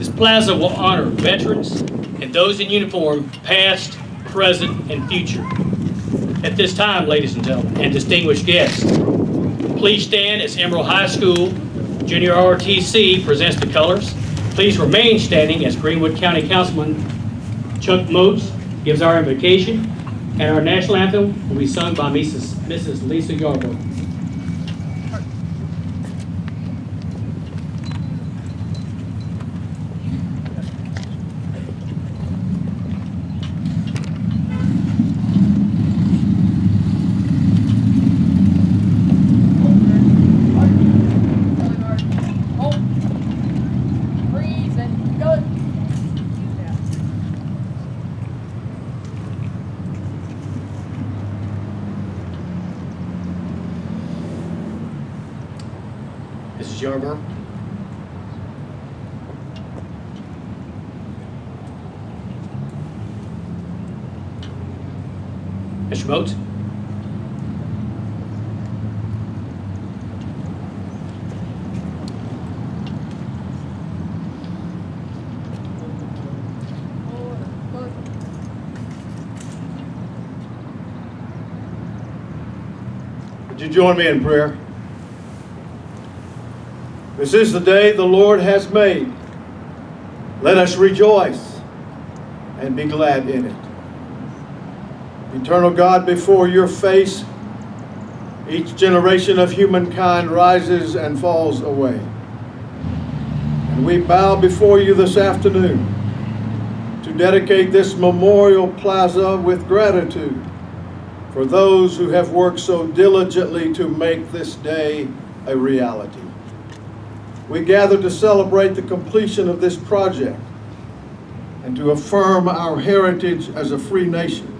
This plaza will honor veterans and those in uniform, past, present, and future. At this time, ladies and gentlemen, and distinguished guests, please stand as Emerald High School Junior ROTC presents the colors. Please remain standing as Greenwood County Councilman Chuck Moats gives our invocation, and our national anthem will be sung by Mrs. Lisa Yarborough. Mrs. Yarborough. Mr. Moats. Would you join me in prayer? This is the day the Lord has made. Let us rejoice and be glad in it. Eternal God, before your face, each generation of humankind rises and falls away. And we bow before you this afternoon to dedicate this memorial plaza with gratitude for those who have worked so diligently to make this day a reality. We gather to celebrate the completion of this project and to affirm our heritage as a free nation.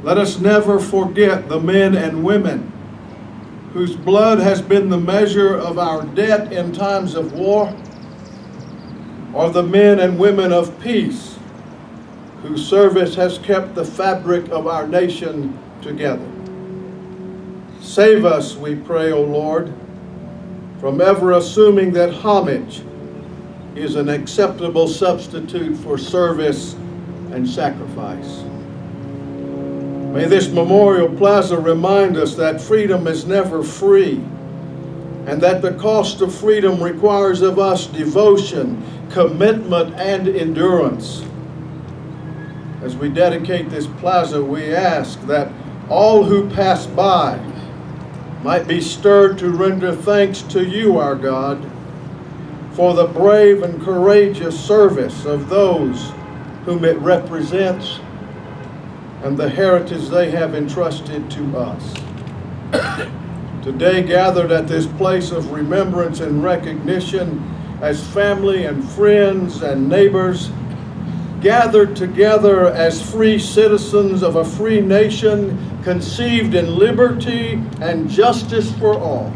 Let us never forget the men and women whose blood has been the measure of our debt in times of war, or the men and women of peace whose service has kept the fabric of our nation together. Save us, we pray, O Lord, from ever assuming that homage is an acceptable substitute for service and sacrifice. May this memorial plaza remind us that freedom is never free, and that the cost of freedom requires of us devotion, commitment, and endurance. As we dedicate this plaza, we ask that all who pass by might be stirred to render thanks to you, our God, for the brave and courageous service of those whom it represents and the heritage they have entrusted to us. Today, gathered at this place of remembrance and recognition as family and friends and neighbors, gathered together as free citizens of a free nation conceived in liberty and justice for all.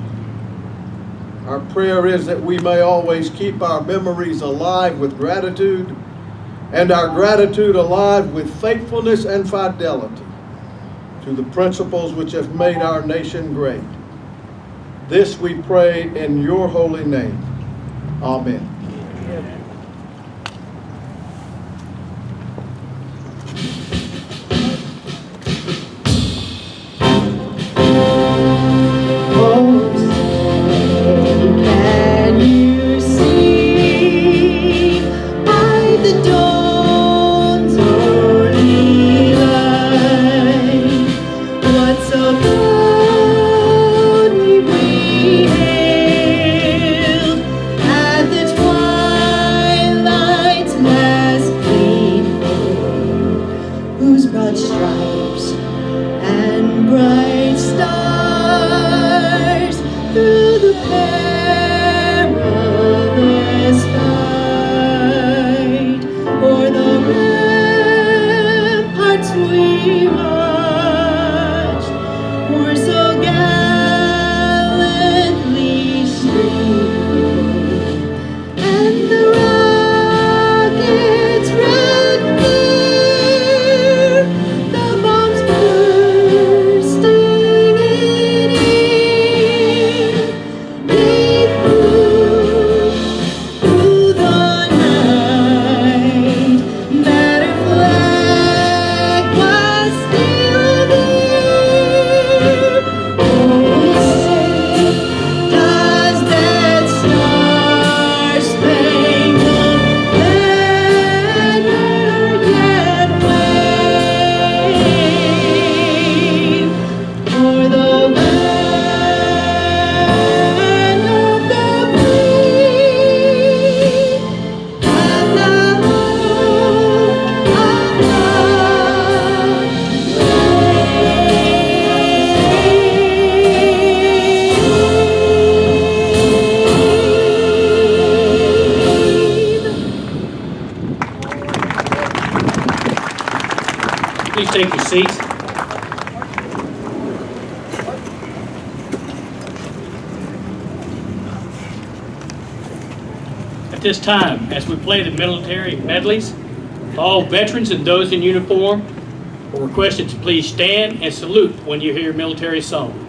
Our prayer is that we may always keep our memories alive with gratitude, and our gratitude alive with faithfulness and fidelity to the principles which have made our nation great. This we pray in your holy name. Amen. At the twilight please take your seats. At this time, as we play the military medleys, all veterans and those in uniform are requested to please stand and salute when you hear military song.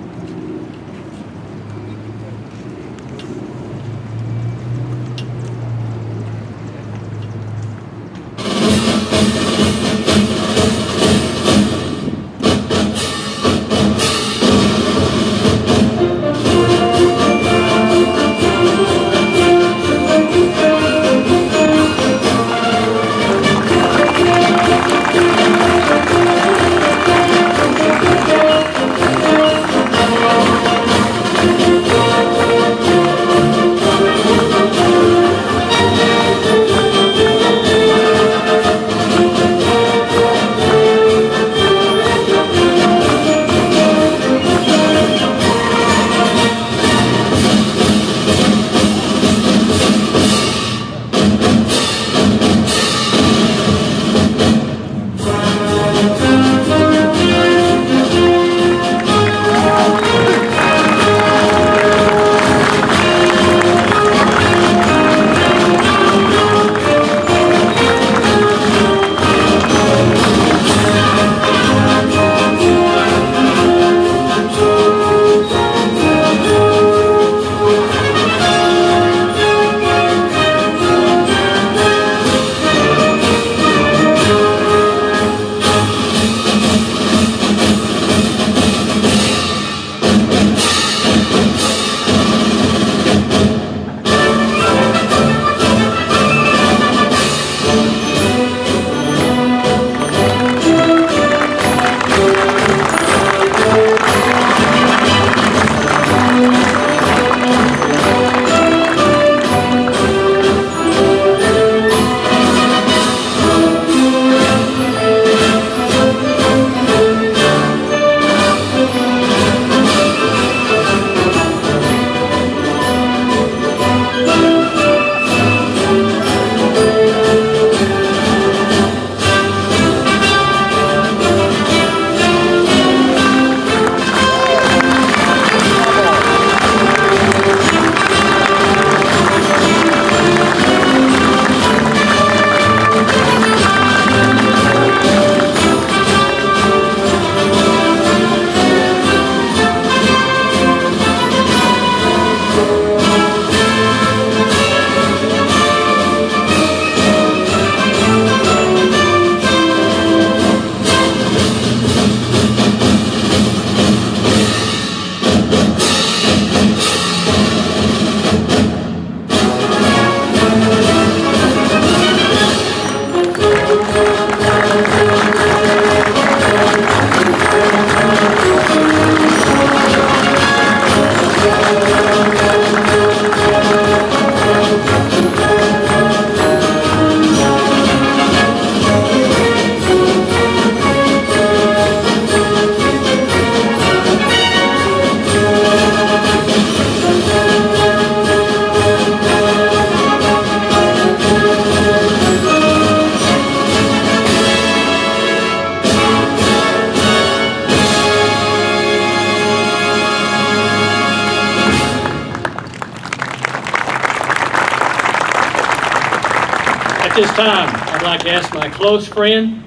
At this time, I'd like to ask my close friend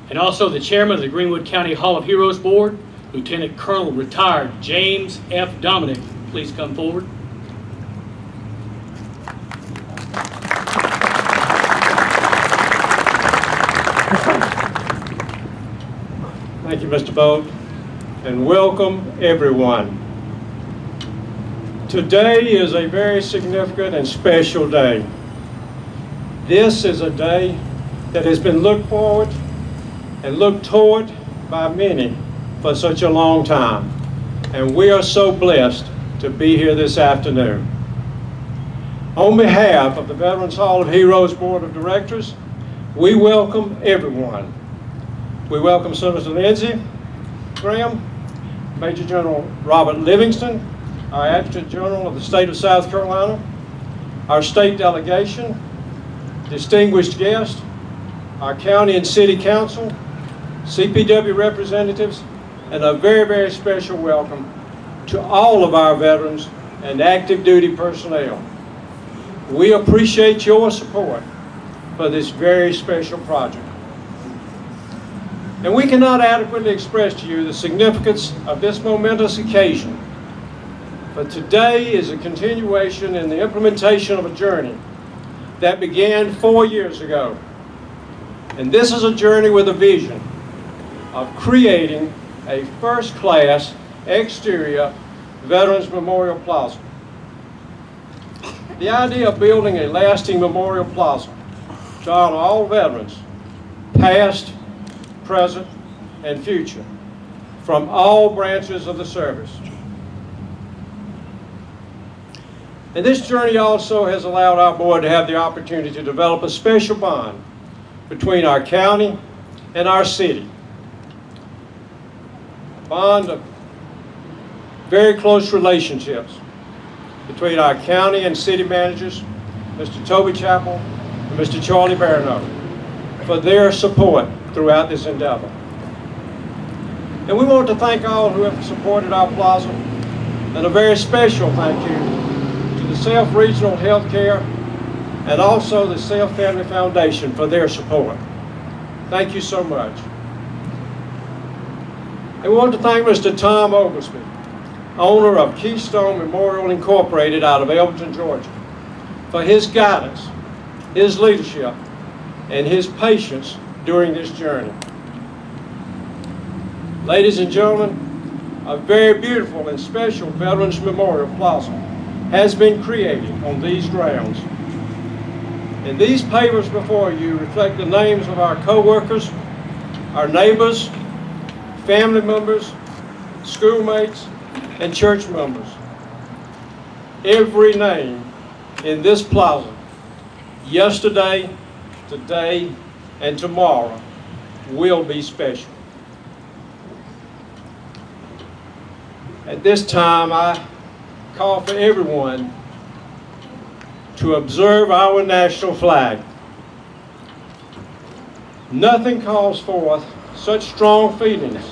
and also the chairman of the Greenwood County Hall of Heroes Board, Lieutenant Colonel retired James F. Dominic, please come forward. Thank you, Mr. Boat, and welcome everyone. Today is a very significant and special day. This is a day that has been looked forward and looked toward by many for such a long time, and we are so blessed to be here this afternoon. On behalf of the Veterans Hall of Heroes Board of Directors, we welcome everyone. We welcome Senator Lindsey Graham, Major General Robert Livingston, our Adjutant General of the state of South Carolina, our state delegation, distinguished guests, our county and city council, CPW representatives, and a very, very special welcome to all of our veterans and active duty personnel. We appreciate your support for this very special project. And we cannot adequately express to you the significance of this momentous occasion. But today is a continuation in the implementation of a journey that began 4 years ago. And this is a journey with a vision of creating a first-class exterior Veterans Memorial Plaza. The idea of building a lasting memorial plaza to honor all veterans, past, present, and future, from all branches of the service. And this journey also has allowed our board to have the opportunity to develop a special bond between our county and our city. A bond of very close relationships between our county and city managers, Mr. Toby Chappell and Mr. Charlie Barano, for their support throughout this endeavor. And we want to thank all who have supported our plaza, and a very special thank you to the Self Regional Healthcare and also the Self Family Foundation for their support. Thank you so much. And we want to thank Mr. Tom Oglesby, owner of Keystone Memorial Incorporated out of Elberton, Georgia, for his guidance, his leadership, and his patience during this journey. Ladies and gentlemen, a very beautiful and special Veterans Memorial Plaza has been created on these grounds. And these pavers before you reflect the names of our co-workers, our neighbors, family members, schoolmates, and church members. Every name in this plaza, yesterday, today, and tomorrow, will be special. At this time, I call for everyone to observe our national flag. Nothing calls forth such strong feelings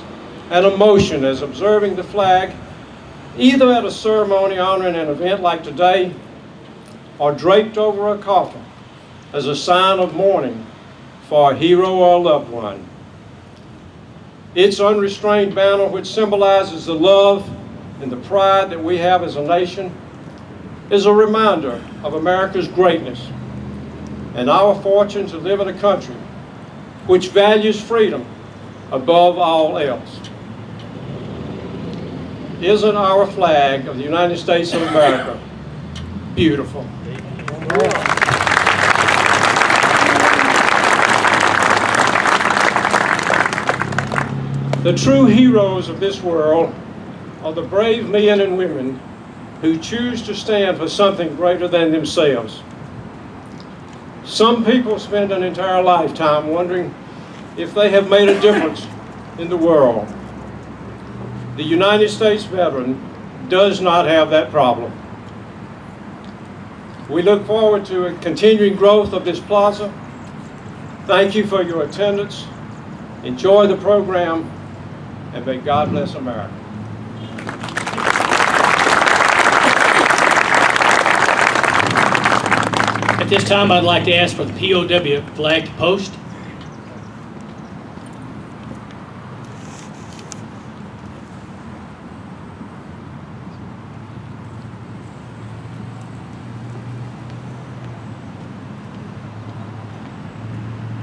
and emotion as observing the flag, either at a ceremony honoring an event like today, or draped over a coffin as a sign of mourning for a hero or a loved one. Its unrestrained banner, which symbolizes the love and the pride that we have as a nation, is a reminder of America's greatness and our fortune to live in a country which values freedom above all else. Isn't our flag of the United States of America beautiful? The true heroes of this world are the brave men and women who choose to stand for something greater than themselves. Some people spend an entire lifetime wondering if they have made a difference in the world. The United States veteran does not have that problem. We look forward to a continuing growth of this plaza. Thank you for your attendance. Enjoy the program, and may God bless America. At this time, I'd like to ask for the POW flag to post.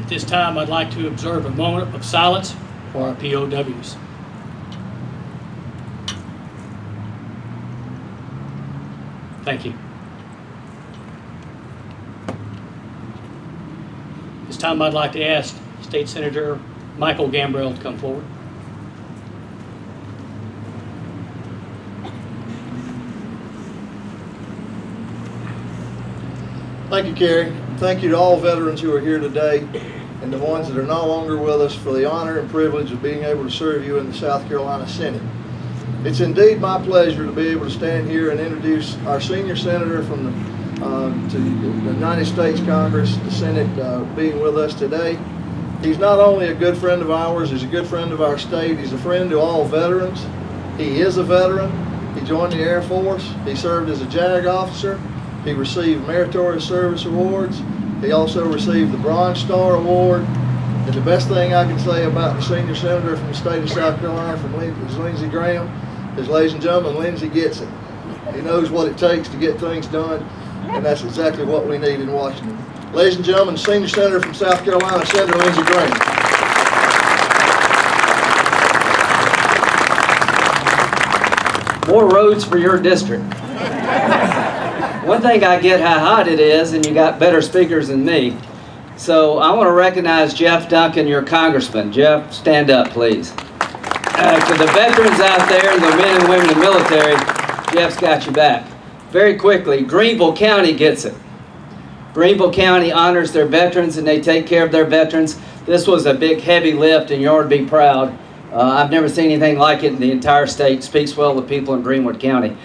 At this time, I'd like to observe a moment of silence for our POWs. Thank you. This time I'd like to ask State Senator Michael Gambrell to come forward. Thank you, Kerry. Thank you to all veterans who are here today and the ones that are no longer with us for the honor and privilege of being able to serve you in the South Carolina Senate. It's indeed my pleasure to be able to stand here and introduce our senior senator from the United States Congress, the Senate, being with us today. He's not only a good friend of ours, he's a good friend of our state. He's a friend to all veterans. He is a veteran. He joined the Air Force. He served as a JAG officer. He received Meritorious Service Awards. He also received the Bronze Star Award. And the best thing I can say about the senior senator from the state of South Carolina, from Lindsey Graham, is, ladies and gentlemen, Lindsey gets it. He knows what it takes to get things done, and that's exactly what we need in Washington. Ladies and gentlemen, senior senator from South Carolina, Senator Lindsey Graham. More roads for your district. One thing I get how hot it is, and you got better speakers than me. So I want to recognize Jeff Duncan, your congressman. Jeff, stand up, please. To the veterans out there, and the men and women in the military, Jeff's got you back. Very quickly, Greenville County gets it. Greenville County honors their veterans and they take care of their veterans. This was a big, heavy lift, and you ought to be proud. I've never seen anything like it in the entire state. It speaks well of the people in Greenwood County.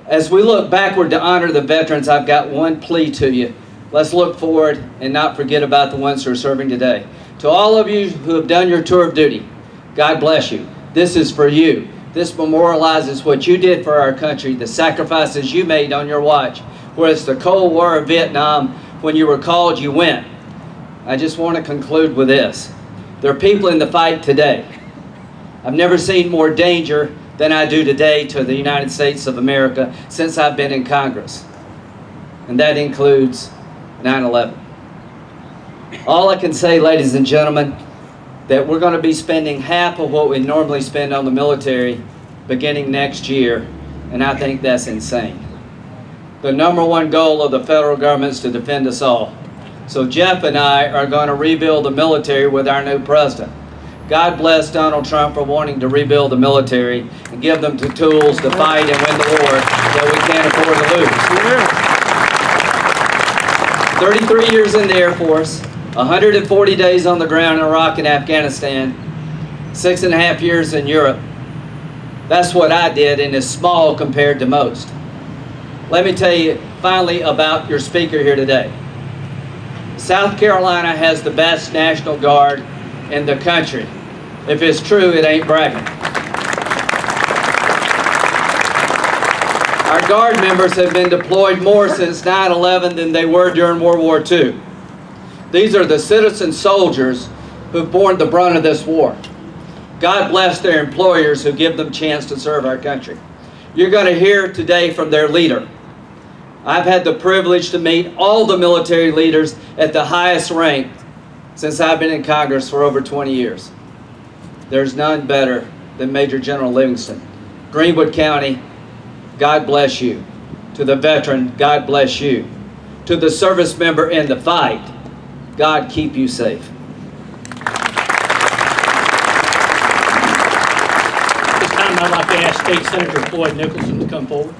As we look backward to honor the veterans, I've got one plea to you. Let's look forward and not forget about the ones who are serving today. To all of you who have done your tour of duty, God bless you. This is for you. This memorializes what you did for our country, the sacrifices you made on your watch. Whether it's the Cold War or Vietnam, when you were called, you went. I just want to conclude with this. There are people in the fight today. I've never seen more danger than I do today to the United States of America since I've been in Congress. And that includes 9/11. All I can say, ladies and gentlemen, that we're going to be spending half of what we normally spend on the military beginning next year, and I think that's insane. The #1 goal of the federal government is to defend us all. So Jeff and I are going to rebuild the military with our new president. God bless Donald Trump for wanting to rebuild the military and give them the tools to fight and win the war that we can't afford to lose. 33 years in the Air Force, 140 days on the ground in Iraq and Afghanistan, 6.5 years in Europe. That's what I did, and is small compared to most. Let me tell you finally about your speaker here today. South Carolina has the best National Guard in the country. If it's true, it ain't bragging. Our Guard members have been deployed more since 9/11 than they were during World War II. These are the citizen soldiers who've borne the brunt of this war. God bless their employers who give them a chance to serve our country. You're going to hear today from their leader. I've had the privilege to meet all the military leaders at the highest rank since I've been in Congress for over 20 years. There's none better than Major General Livingston. Greenwood County, God bless you. To the veteran, God bless you. To the service member in the fight, God keep you safe. At this time, I'd like to ask State Senator Floyd Nicholson to come forward.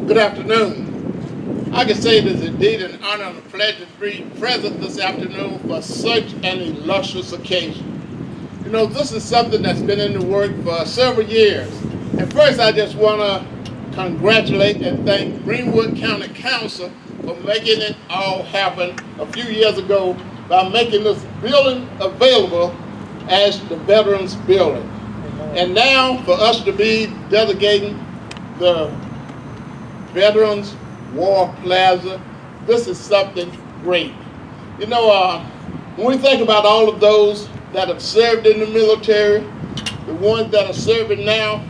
Good afternoon. I can say it is indeed an honor and a pleasure to be present this afternoon for such an illustrious occasion. You know, this is something that's been in the work for several years. And first, I just want to congratulate and thank Greenwood County Council for making it all happen a few years ago by making this building available as the Veterans Building. And now for us to be delegating the Veterans War Plaza, this is something great. You know, when we think about all of those that have served in the military, the ones that are serving now,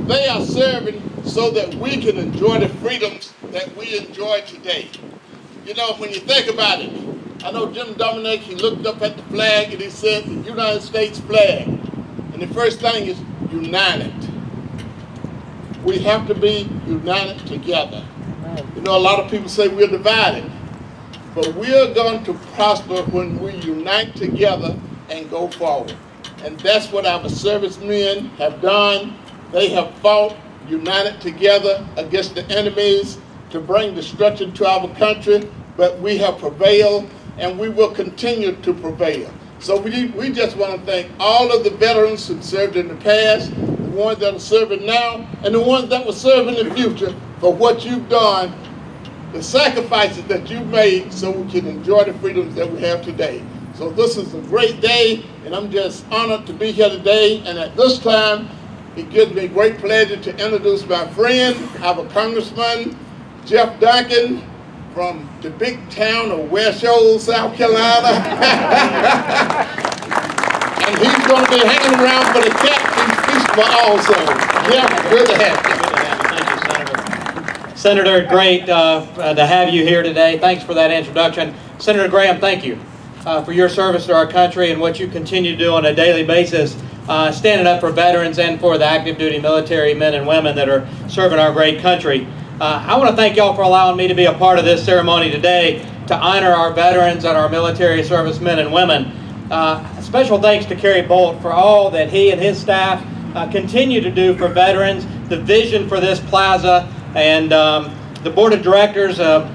they are serving so that we can enjoy the freedoms that we enjoy today. You know, when you think about it, I know Jim Dominic, he looked up at the flag and he said, the United States flag. And the first thing is united. We have to be united together. You know, a lot of people say we're divided, but we're going to prosper when we unite together and go forward. And that's what our servicemen have done. They have fought united together against the enemies to bring destruction to our country, but we have prevailed and we will continue to prevail. So we just want to thank all of the veterans who served in the past, the ones that are serving now and the ones that will serve in the future for what you've done, the sacrifices that you've made so we can enjoy the freedoms that we have today. So this is a great day, and I'm just honored to be here today. And at this time, it gives me great pleasure to introduce my friend, our Congressman, Jeff Duncan, from the big town of West Shoals, South Carolina. And he's going to be hanging around for the Captain's Feast also. Jeff, good to have you. Thank you, Senator. Senator, great to have you here today. Thanks for that introduction. Senator Graham, thank you for your service to our country and what you continue to do on a daily basis, standing up for veterans and for the active duty military men and women that are serving our great country. I want to thank y'all for allowing me to be a part of this ceremony today to honor our veterans and our military servicemen and women. Special thanks to Kerry Bolt for all that he and his staff continue to do for veterans, the vision for this plaza, and the board of directors, of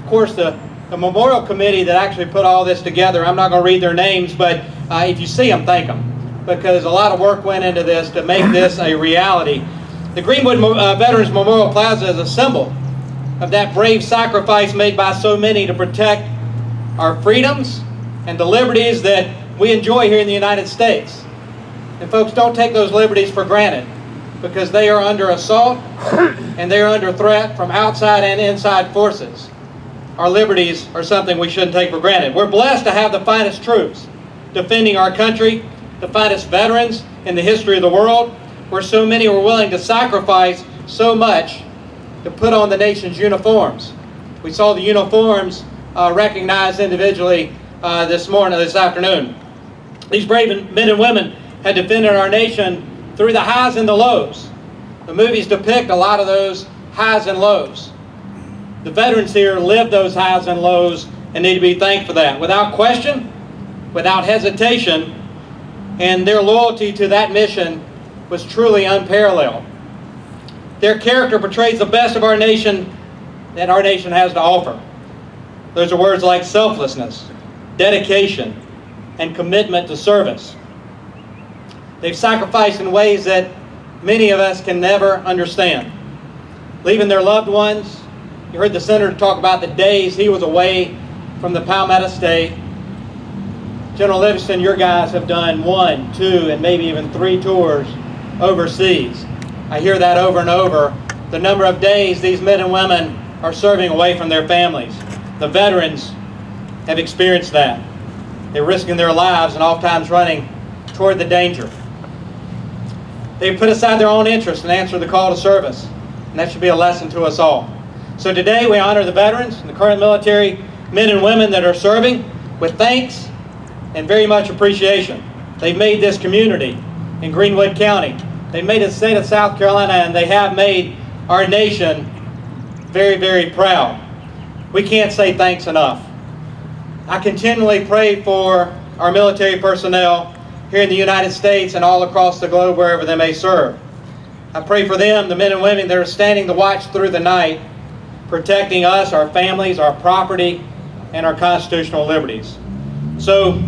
course the memorial committee that actually put all this together. I'm not going to read their names, but if you see them, thank them, because a lot of work went into this to make this a reality. The Greenwood Veterans Memorial Plaza is a symbol of that brave sacrifice made by so many to protect our freedoms and the liberties that we enjoy here in the United States. And folks, don't take those liberties for granted, because they are under assault and they are under threat from outside and inside forces. Our liberties are something we shouldn't take for granted. We're blessed to have the finest troops defending our country, the finest veterans in the history of the world, where so many were willing to sacrifice so much to put on the nation's uniforms. We saw the uniforms recognized individually this afternoon. These brave men and women had defended our nation through the highs and the lows. The movies depict a lot of those highs and lows. The veterans here lived those highs and lows and need to be thanked for that. Without question, without hesitation, and their loyalty to that mission was truly unparalleled. Their character portrays the best of our nation that our nation has to offer. Those are words like selflessness, dedication, and commitment to service. They've sacrificed in ways that many of us can never understand. Leaving their loved ones. You heard the senator talk about the days he was away from the Palmetto State. General Livingston, your guys have done 1, 2, and maybe even 3 tours overseas. I hear that over and over. The number of days these men and women are serving away from their families. The veterans have experienced that. They're risking their lives and oftentimes running toward the danger. They put aside their own interests and answer the call to service. And that should be a lesson to us all. So today we honor the veterans and the current military men and women that are serving with thanks and very much appreciation. They've made this community in Greenwood County. They've made the state of South Carolina, and they have made our nation very, very proud. We can't say thanks enough. I continually pray for our military personnel here in the United States and all across the globe, wherever they may serve. I pray for them, the men and women that are standing the watch through the night, protecting us, our families, our property, and our constitutional liberties. So,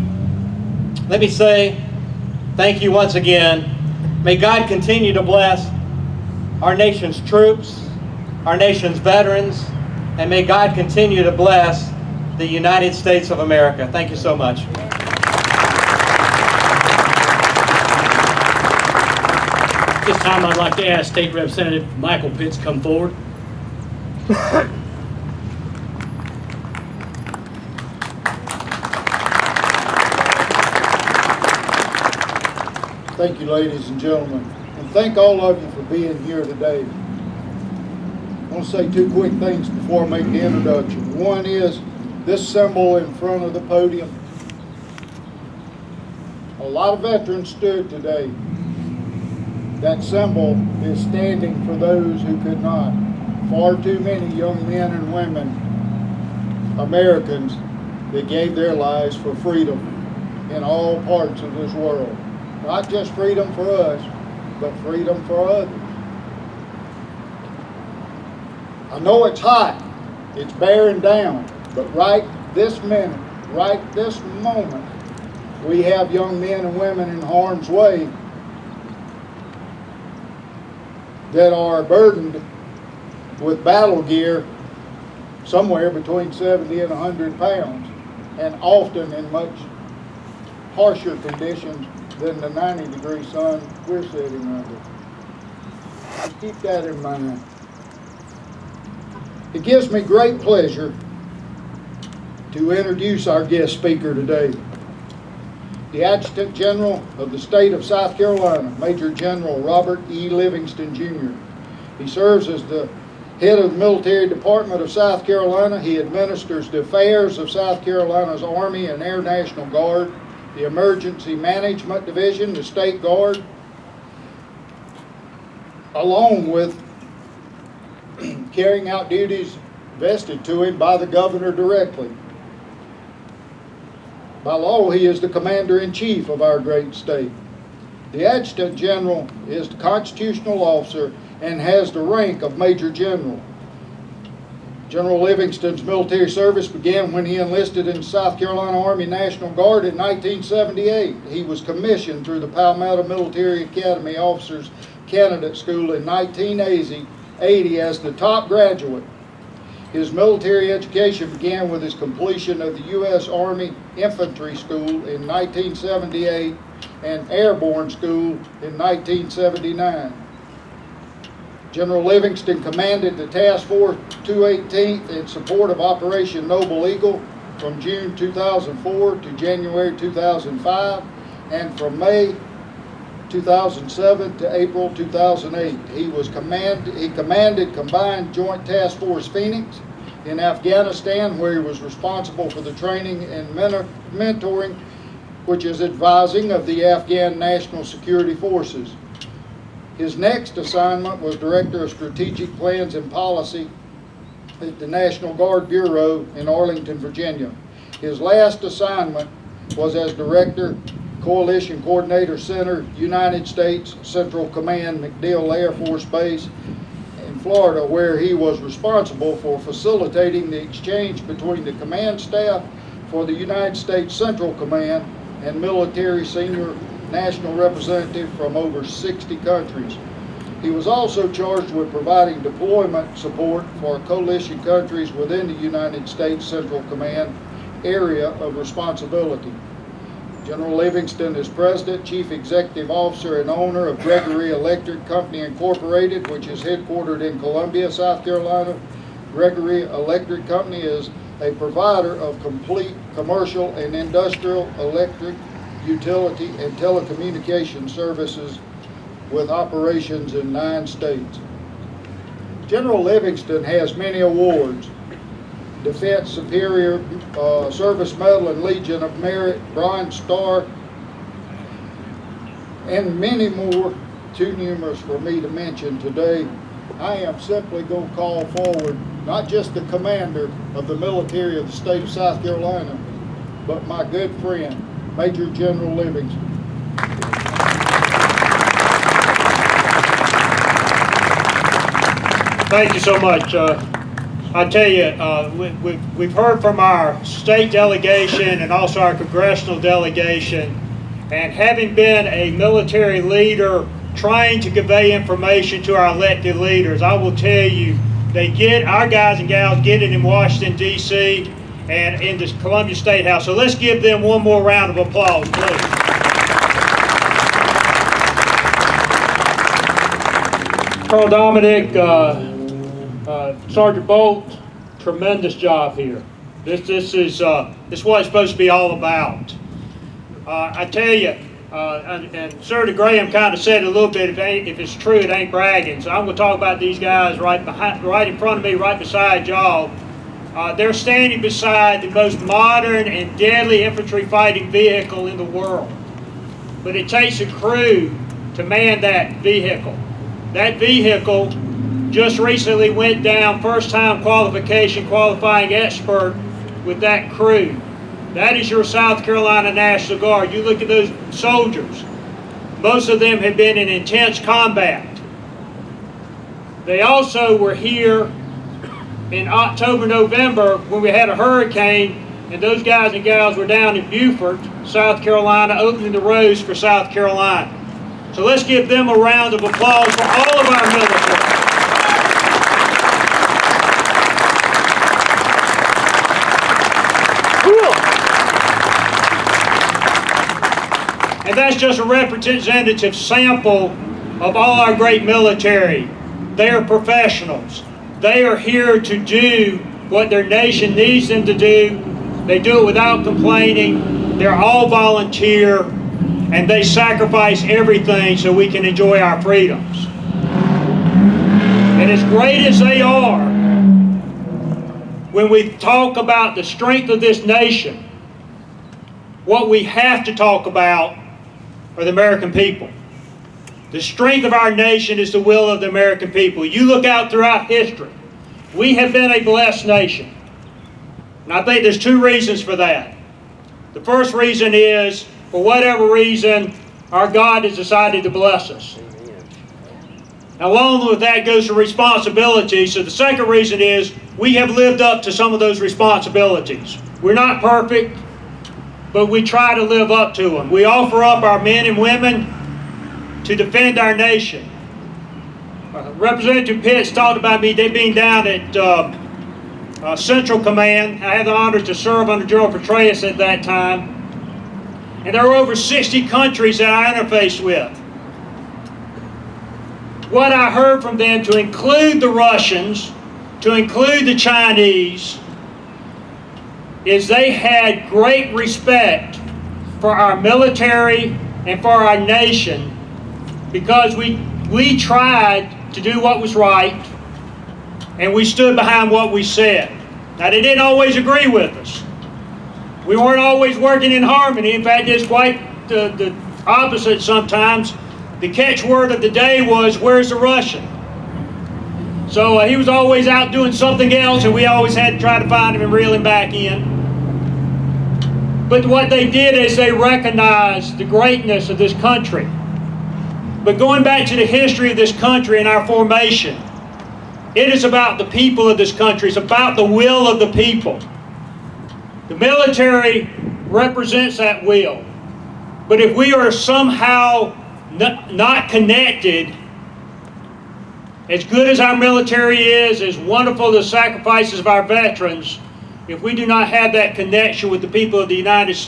let me say thank you once again. May God continue to bless our nation's troops, our nation's veterans, and may God continue to bless the United States of America. Thank you so much. At this time, I'd like to ask State Representative Michael Pitts to come forward. Thank you, ladies and gentlemen, and thank all of you for being here today. I want to say 2 quick things before I make the introduction. One is this symbol in front of the podium. A lot of veterans stood today. That symbol is standing for those who could not. Far too many young men and women, Americans, that gave their lives for freedom in all parts of this world. Not just freedom for us, but freedom for others. I know it's hot, it's bearing down, but right this minute, right this moment, we have young men and women in harm's way that are burdened with battle gear somewhere between 70 and 100 pounds, and often in much harsher conditions than the 90-degree sun we're sitting under. Just keep that in mind. It gives me great pleasure to introduce our guest speaker today, the Adjutant General of the state of South Carolina, Major General Robert E. Livingston, Jr. He serves as the head of the Military Department of South Carolina. He administers the affairs of South Carolina's Army and Air National Guard, the Emergency Management Division, the State Guard, along with carrying out duties vested to him by the governor directly. By law, he is the commander-in-chief of our great state. The Adjutant General is the constitutional officer and has the rank of Major General. General Livingston's military service began when he enlisted in the South Carolina Army National Guard in 1978. He was commissioned through the Palmetto Military Academy Officers Candidate School in 1980 as the top graduate. His military education began with his completion of the U.S. Army Infantry School in 1978 and Airborne School in 1979. General Livingston commanded the Task Force 218th in support of Operation Noble Eagle from June 2004 to January 2005, and from May 2007 to April 2008. He commanded Combined Joint Task Force Phoenix in Afghanistan, where he was responsible for the training and mentoring, which is advising of the Afghan National Security Forces. His next assignment was Director of Strategic Plans and Policy at the National Guard Bureau in Arlington, Virginia. His last assignment was as Director, Coalition Coordinator Center, United States Central Command, MacDill Air Force Base in Florida, where he was responsible for facilitating the exchange between the command staff for the United States Central Command and military senior national representative from over 60 countries. He was also charged with providing deployment support for coalition countries within the United States Central Command area of responsibility. General Livingston is President, Chief Executive Officer, and owner of Gregory Electric Company Incorporated, which is headquartered in Columbia, South Carolina. Gregory Electric Company is a provider of complete commercial and industrial electric, utility, and telecommunication services with operations in 9 states. General Livingston has many awards: Defense Superior Service Medal and Legion of Merit, Bronze Star, and many more, too numerous for me to mention today. I am simply going to call forward not just the commander of the military of the state of South Carolina, but my good friend, Major General Livingston. Thank you so much. I tell you, we've heard from our state delegation and also our congressional delegation, and having been a military leader trying to convey information to our elected leaders, I will tell you, our guys and gals get it in Washington, D.C. and in the Columbia State House. So let's give them one more round of applause, please. Colonel Dominic, Sergeant Bolt, tremendous job here. This is what it's supposed to be all about. I tell you, and Senator Graham kind of said a little bit, if it's true, it ain't bragging. So I'm going to talk about these guys right in front of me, right beside y'all. They're standing beside the most modern and deadly infantry fighting vehicle in the world. But it takes a crew to man that vehicle. That vehicle just recently went down first-time qualifying expert with that crew. That is your South Carolina National Guard. You look at those soldiers. Most of them have been in intense combat. They also were here in October, November, when we had a hurricane, and those guys and gals were down in Beaufort, South Carolina, opening the roads for South Carolina. So let's give them a round of applause for all of our military. And that's just a representative sample of all our great military. They are professionals. They are here to do what their nation needs them to do. They do it without complaining. They're all volunteer, and they sacrifice everything so we can enjoy our freedoms. And as great as they are, when we talk about the strength of this nation, what we have to talk about are the American people. The strength of our nation is the will of the American people. You look out throughout history, we have been a blessed nation. And I think there's two reasons for that. The first reason is, for whatever reason, our God has decided to bless us. Now, along with that goes the responsibility. So the second reason is, we have lived up to some of those responsibilities. We're not perfect, but we try to live up to them. We offer up our men and women to defend our nation. Representative Pitts talked about me being down at Central Command. I had the honor to serve under General Petraeus at that time. And there were over 60 countries that I interfaced with. What I heard from them, to include the Russians, to include the Chinese, is they had great respect for our military and for our nation, because we tried to do what was right, and we stood behind what we said. Now, they didn't always agree with us. We weren't always working in harmony. In fact, it's quite the opposite sometimes. The catchword of the day was, "Where's the Russian?" So he was always out doing something else, and we always had to try to find him and reel him back in. But what they did is they recognized the greatness of this country. But going back to the history of this country and our formation, it is about the people of this country. It's about the will of the people. The military represents that will. But if we are somehow not connected, as good as our military is, as wonderful the sacrifices of our veterans, if we do not have that connection with the people of the United States,